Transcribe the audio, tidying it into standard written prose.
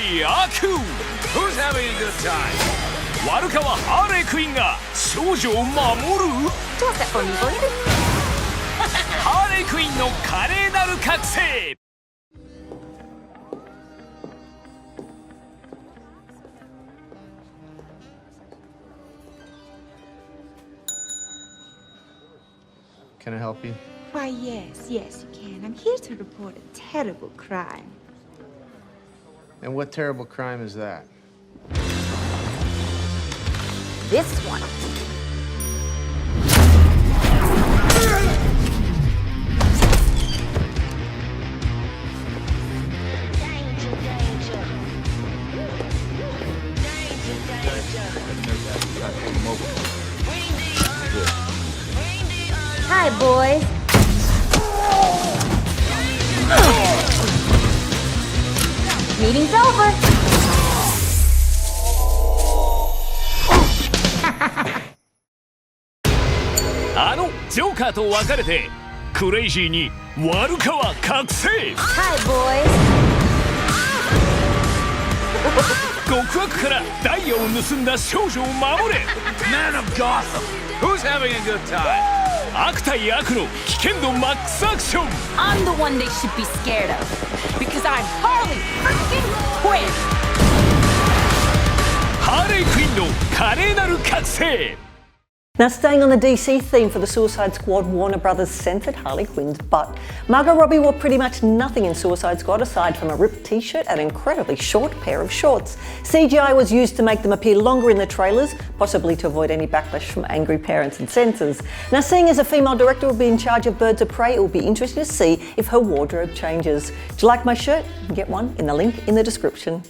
対悪 Who's having a good time? 悪カワハーレイクイーンが少女を守る Toss that for me, will you? ハーレイクイーンの華麗なる覚醒 Can I help you? Why, yes, yes, you can. I'm here to report a terrible crime. And what terrible crime is that? This one. Hi, boys. Meeting's over. あのジョーカーと別れてクレイジーに悪カワ覚醒 Hi, boys. 極悪からダイヤを盗んだ少女を守れ Man of Gotham! Who's having a good time? 悪対悪の危険度マックスアクション I'm the one they should be scared of. Because I'm Harley freaking Quinn. ハーレイクイーンの華麗なる覚醒 Now, staying on the DC theme for the Suicide Squad, Warner Brothers censored Harley Quinn's butt. Margot Robbie wore pretty much nothing in Suicide Squad aside from a ripped t-shirt and an incredibly short pair of shorts. CGI was used to make them appear longer in the trailers, possibly to avoid any backlash from angry parents and censors. Now, seeing as a female director will be in charge of Birds of Prey, it will be interesting to see if her wardrobe changes. Do you like my shirt? You can get one in the link in the description.